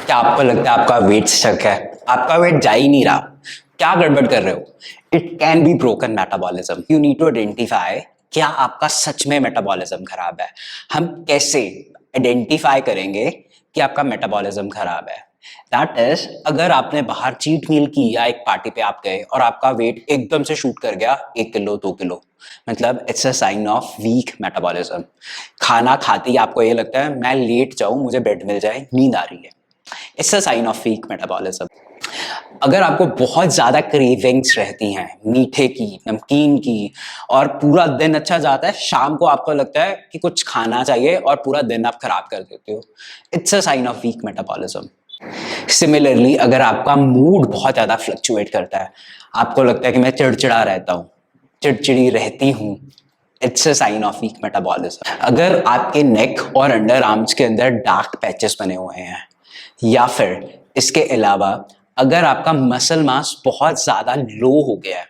क्या आपको लगता है आपका वेट स्टक है, आपका वेट जा ही नहीं रहा, क्या गड़बड़ कर रहे हो? It can be broken metabolism. You need to identify क्या आपका सच में मेटाबॉलिज्म खराब है। हम कैसे आइडेंटिफाई करेंगे कि आपका मेटाबॉलिज्म खराब है? दैट इज, अगर आपने बाहर चीट मील की या एक पार्टी पे आप गए और आपका वेट एकदम से शूट कर गया 1 किलो 2 किलो, मतलब it's a sign of weak metabolism. खाना खाते ही आपको ये लगता है मैं लेट जाऊं, मुझे बेड मिल जाए, नींद आ रही है, it's a sign of weak metabolism. अगर आपको बहुत ज्यादा क्रेविंग्स रहती हैं मीठे की, नमकीन की, और पूरा दिन अच्छा जाता है, शाम को आपको लगता है कि कुछ खाना चाहिए और पूरा दिन आप खराब कर देते हो, it's a sign of weak metabolism. Similarly, अगर आपका मूड बहुत ज्यादा फ्लक्चुएट करता है, आपको लगता है कि मैं चिड़चिड़ा रहता हूँ, चिड़चिड़ी रहती हूँ, it's a sign of weak metabolism. अगर आपके नेक और अंडर आर्म्स के अंदर डार्क पैचेस बने हुए हैं, या फिर इसके अलावा अगर आपका मसल मास बहुत ज्यादा लो हो गया है,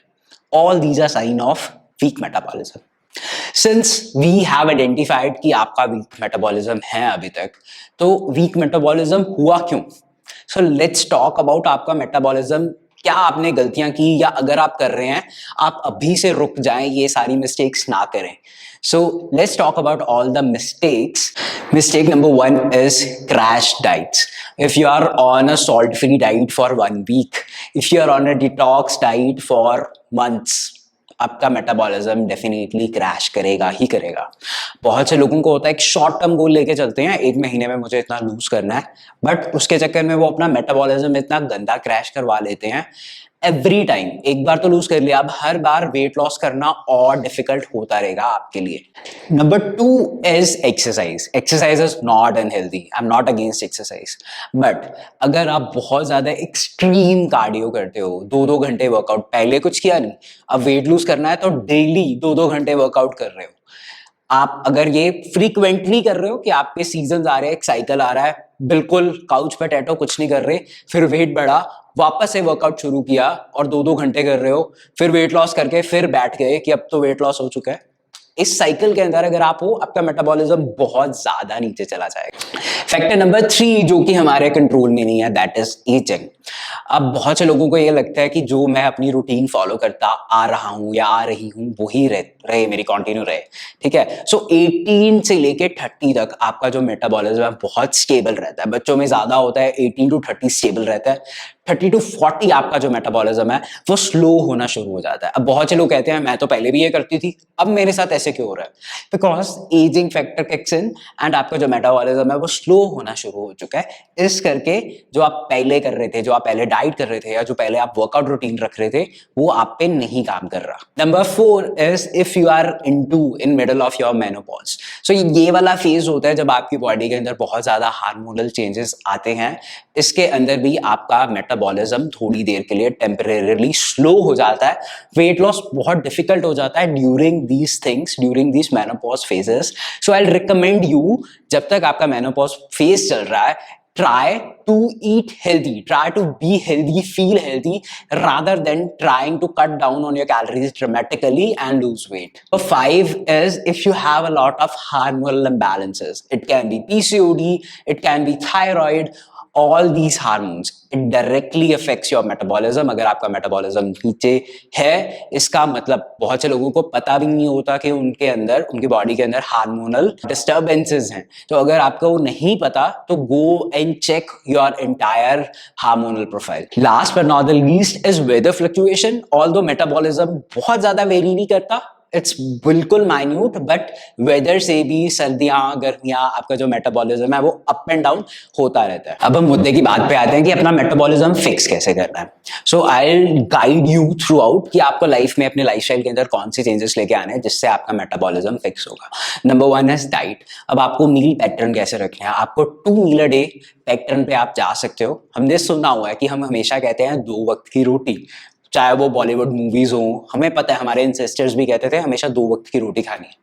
all these are sign of weak metabolism. Since we have identified कि आपका वीक मेटाबॉलिज्म है अभी तक, तो वीक मेटाबॉलिज्म हुआ क्यों? सो लेट्स टॉक अबाउट आपका मेटाबॉलिज्म। क्या आपने गलतियां की, या अगर आप कर रहे हैं आप अभी से रुक जाएं, ये सारी मिस्टेक्स ना करें। So let's talk about all the mistakes. Mistake number 1 is crash diets. If you are on a salt-free diet for 1 week, if you are on a detox diet for months, आपका metabolism definitely crash करेगा ही करेगा। बहुत से लोगों को होता है एक शॉर्ट टर्म गोल लेके चलते हैं, 1 महीने में मुझे इतना लूज करना है, बट उसके चक्कर में वो अपना मेटाबॉलिज्म इतना गंदा क्रैश करवा लेते हैं। एवरी टाइम एक बार तो लूज कर लिया, अब हर बार वेट लॉस करना और डिफिकल्ट होता रहेगा आपके लिए। Number 2 is exercise. Exercise is not unhealthy, I am not against exercise, but अगर आप बहुत ज्यादा एक्सट्रीम कार्डियो करते हो, 2-2 घंटे वर्कआउट, पहले कुछ किया नहीं, अब वेट लूज करना है तो डेली 2-2 घंटे वर्कआउट कर रहे हो, आप अगर ये फ्रीक्वेंटली कर रहे हो कि आपके सीजन आ रहे हैं, एक साइकिल आ रहा है, बिल्कुल काउच पे टैटो कुछ नहीं कर रहे, फिर वेट बढ़ा, वापस से वर्कआउट शुरू किया और 2-2 घंटे कर रहे हो, फिर वेट लॉस करके फिर बैठ गए कि अब तो वेट लॉस हो चुका है, इस साइकिल के अंदर अगर आप हो, आपका मेटाबॉलिज्म बहुत ज्यादा नीचे चला जाएगा। फैक्टर नंबर 3 जो कि हमारे कंट्रोल में नहीं है, दैट इज एजिंग। अब बहुत से लोगों को ये लगता है कि जो मैं अपनी रूटीन फॉलो करता आ रहा हूं या आ रही हूं वही रहे मेरी कंटिन्यू रहे, ठीक है। सो 18 से लेके 30 तक आपका जो मेटाबॉलिज्म है बहुत स्टेबल रहता है। बच्चों में ज्यादा होता है, 18 to 30 स्टेबल रहता है, 30 to 40 आपका जो मेटाबॉलिज्म है वो स्लो होना शुरू हो जाता है। अब बहुत से लोग कहते हैं मैं तो पहले भी ये करती थी, अब मेरे साथ ऐसे क्यों हो रहा है? Because ageing factor kicks in and आपका जो मेटाबॉलिज्म है वो स्लो होना शुरू हो चुका है। इस करके जो आप पहले कर रहे थे, जो आप पहले डाइट कर रहे थे, या जो पहले आप वर्कआउट रूटीन रख रहे थे, वो आप पे नहीं काम कर रहा। Number 4 is if you are in middle of your menopause. So ये वाला फेज होता है जब आपकी बॉडी के अंदर बहुत ज्यादा हार्मोनल चेंजेस आते हैं। इसके अंदर भी आपका मेटाबॉलिज्म थोड़ी देर के लिए टेम्परेरीली स्लो हो जाता है, वेट लॉस बहुत डिफिकल्ट हो जाता है during these things, during these menopause phases. So I recommend you, जब तक आपका मेनोपॉज फेज चल रहा है, try to eat healthy, try to be healthy, feel healthy, rather than trying to cut down on your calories dramatically and lose weight. So 5 is if you have a lot of hormonal imbalances. It can be PCOD, it can be thyroid, all these hormones, it directly affects your metabolism. अगर आपका metabolism नीचे है, इसका मतलब बहुत से लोगों को पता भी नहीं होता कि उनके अंदर, उनकी बॉडी के अंदर हार्मोनल डिस्टर्बेंसेस हैं। तो अगर आपको वो नहीं पता तो go and check your entire hormonal profile. Last but not the least is weather fluctuation. Although metabolism बहुत ज्यादा वेरी नहीं करता, इट्स बिल्कुल माइन्यूट, बट वेदर से भी सर्दियां गर्मियां आपका जो मेटाबॉलिज्म है वो अप एंड डाउन होता रहता है। अब हम मुद्दे की बात पे आते हैं कि अपना मेटाबॉलिज्म फिक्स कैसे करना है। So I will guide you throughout कि आपको लाइफ में अपने लाइफस्टाइल के अंदर कौन से चेंजेस लेके आने हैं जिससे आपका मेटाबॉलिज्म फिक्स होगा। नंबर 1 है डाइट। अब आपको मील पैटर्न कैसे रखना है, आपको 2 मील अ डे पैटर्न पे आप जा सकते हो। हमने सुना हुआ है कि हम हमेशा कहते हैं 2 वक्त की रोटी, चाहे वो बॉलीवुड मूवीज हो, हमें पता है हमारे एंसेस्टर्स भी कहते थे हमेशा 2 वक्त की रोटी खानी है,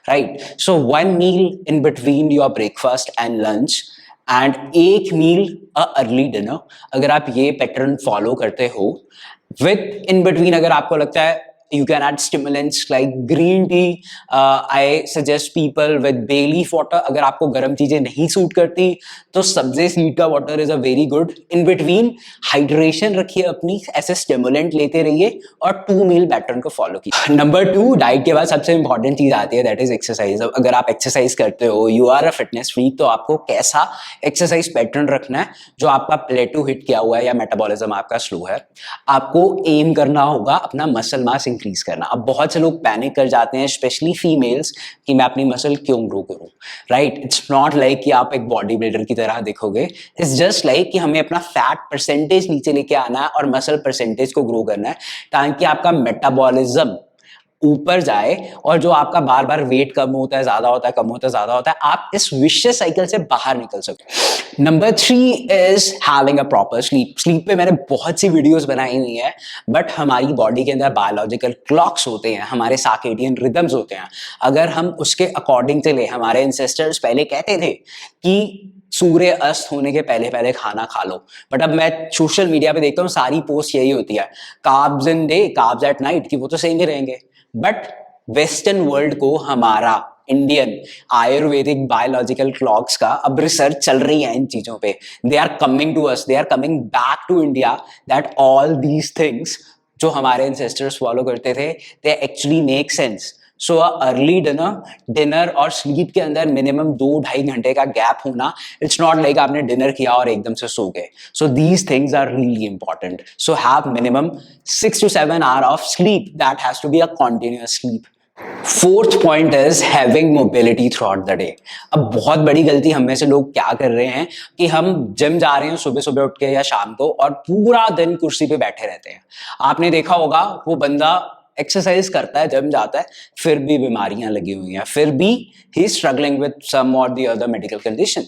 right. So 1 meal in between your breakfast and lunch and 1 meal a early dinner. अगर आप ये पैटर्न फॉलो करते हो, विद इन बिटवीन अगर आपको लगता है You can add stimulants like green tea. I suggest people with bay leaf water. अगर आपको गर्म चीजें नहीं सूट करती तो सब्जे सीड का water is a very good. In between hydration रखिए अपनी, ऐसे स्टिमुलेंट लेते रहिए और 2 मील पैटर्न को फॉलो कीजिए. नंबर 2, डाइट के बाद सबसे इंपॉर्टेंट चीज आती है, दैट इज एक्सरसाइज. अगर आप एक्सरसाइज करते हो, you are a fitness freak, तो आपको कैसा एक्सरसाइज पैटर्न रखना है जो आपका प्लेटू हिट किया हुआ है या मेटाबॉलिज्म आपका स्लो है. आपको एम करना होगा अपना मसल मास इंक्रीज करना. अब बहुत से लोग पैनिक कर जाते हैं, स्पेशली फीमेल्स, कि मैं अपनी मसल क्यों ग्रो करूं. राइट, इट्स नॉट लाइक कि आप एक बॉडी बिल्डर की तरह दिखोगे. इट्स जस्ट लाइक कि हमें अपना फैट परसेंटेज नीचे लेके आना है और मसल परसेंटेज को ग्रो करना है, ताकि आपका मेटाबॉलिज्म ऊपर जाए और जो आपका बार बार वेट कम होता है, ज्यादा होता है, कम होता है, ज्यादा होता है, आप इस विशियस साइकिल से बाहर निकल सको. Number 3 is having a proper sleep. Sleep पे मैंने बहुत सी वीडियोस बनाई हुई है, बट हमारी बॉडी के अंदर बायोलॉजिकल क्लॉक्स होते हैं, हमारे सर्केडियन रिदम्स होते हैं. अगर हम उसके अकॉर्डिंग चले, हमारे एंसेस्टर्स पहले कहते थे कि सूर्य अस्त होने के पहले पहले खाना खा लो, बट अब मैं सोशल मीडिया पे देखता हूँ सारी पोस्ट यही होती है, carbs in day carbs at night, कि वो तो सेम ही रहेंगे. बट वेस्टर्न वर्ल्ड को हमारा इंडियन आयुर्वेदिक बायोलॉजिकल क्लॉक्स का अब रिसर्च चल रही है इन चीजों पे. They are coming to us, they are coming back to India, that all these things जो हमारे एंसेस्टर्स फॉलो करते थे, they actually make sense. So early dinner और स्लीप के अंदर मिनिमम 2-2.5 घंटे का गैप होना. इट्स नॉट लाइक आपने डिनर किया और एकदम से सो गए. So these things are really important. So have minimum 6 to 7 hours of sleep. That has to be a continuous sleep. Fourth point is having mobility throughout the day. अब बहुत बड़ी गलती हम में से लोग क्या कर रहे हैं कि हम जिम जा रहे हैं सुबह सुबह उठ के या शाम को, और पूरा दिन कुर्सी पे बैठे रहते हैं. आपने देखा होगा वो बंदा एक्सरसाइज करता है, जिम जाता है, फिर भी बीमारियां लगी हुई हैं, फिर भी he is struggling with some और the other medical condition.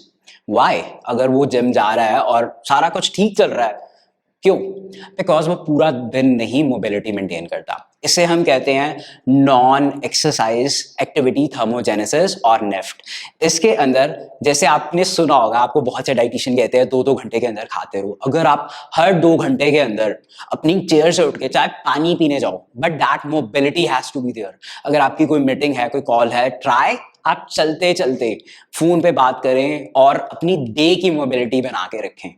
Why? अगर वो जिम जा रहा है और सारा कुछ ठीक चल रहा है, क्यों? बिकॉज वो पूरा दिन नहीं मोबिलिटी मेंटेन करता. इसे हम कहते हैं नॉन एक्सरसाइज एक्टिविटी थर्मोजेनेसिस और नेफ्ट. इसके अंदर जैसे आपने सुना होगा, आपको बहुत से डाइटिशियन कहते हैं 2-2 घंटे के अंदर खाते रहो. अगर आप हर 2 घंटे के अंदर अपनी चेयर से उठ के चाहे पानी पीने जाओ, but that mobility has to be there. अगर आपकी कोई मीटिंग है, कोई कॉल है, ट्राई आप चलते चलते फोन पे बात करें और अपनी डे की मोबिलिटी बना के रखें.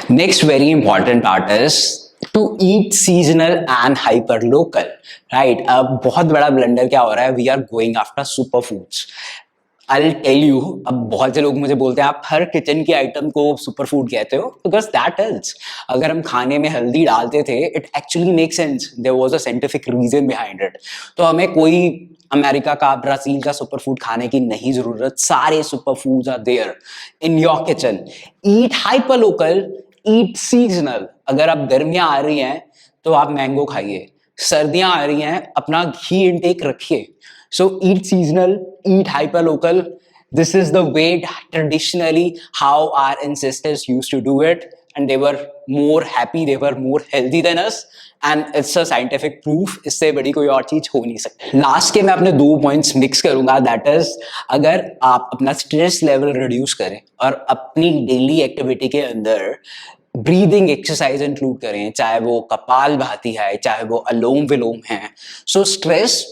Next very important part is to eat seasonal and hyper local. Right? अब बहुत बड़ा ब्लंडर क्या हो रहा है? We are going after superfoods. I'll tell you, अब बहुत से लोग मुझे बोलते हैं आप हर किचन की आइटम को सुपर फूड कहते हो, बिकॉज दैट इज. अगर हम खाने में हल्दी डालते थे, it actually make sense, there was a scientific reason behind it. तो हमें कोई अमेरिका का, ब्राजील का सुपर फूड खाने की नहीं जरूरत. सारे super foods are there in your kitchen. Eat hyper local, eat seasonal. अगर आप गर्मियां आ रही हैं तो आप मैंगो खाइए, सर्दियां आ रही हैं अपना घी इनटेक रखिए. So eat seasonal, eat hyper local. This is the way traditionally how our ancestors used to do it, and they were more happy, they were more healthy than us, and it's a scientific proof. इससे बड़ी कोई और चीज हो नहीं सकती. Last के मैं अपने 2 पॉइंट्स मिक्स करूंगा, दैट इज अगर आप अपना स्ट्रेस लेवल रिड्यूस करें और अपनी डेली एक्टिविटी के अंदर ब्रीदिंग एक्सरसाइज इंक्लूड करें, चाहे वो कपालभाति है, चाहे वो अलोम विलोम है, सो स्ट्रेस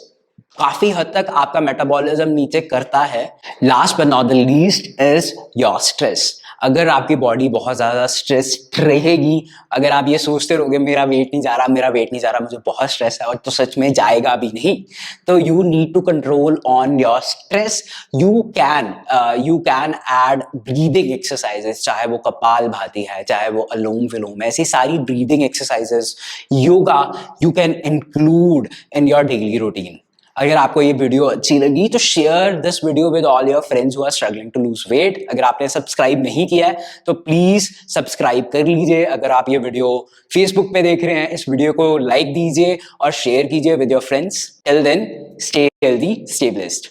काफी हद तक आपका मेटाबॉलिज्म नीचे करता है. Last but not the least is your stress. अगर आपकी बॉडी बहुत ज्यादा स्ट्रेस्ड रहेगी, अगर आप ये सोचते रहोगे मेरा वेट नहीं जा रहा, मेरा वेट नहीं जा रहा, मुझे बहुत स्ट्रेस है, और तो सच में जाएगा भी नहीं. तो you need to control on your stress. You can add breathing exercises, चाहे वो कपाल भाती है, चाहे वो अलोम विलोम, ऐसी सारी breathing exercises, yoga you can include in your daily routine. अगर आपको ये वीडियो अच्छी लगी तो share this video with all your friends who are struggling to lose weight. अगर आपने सब्सक्राइब नहीं किया है तो प्लीज सब्सक्राइब कर लीजिए. अगर आप ये वीडियो फेसबुक पे देख रहे हैं, इस वीडियो को लाइक दीजिए और शेयर कीजिए with your friends. Till then, stay healthy, stay blessed.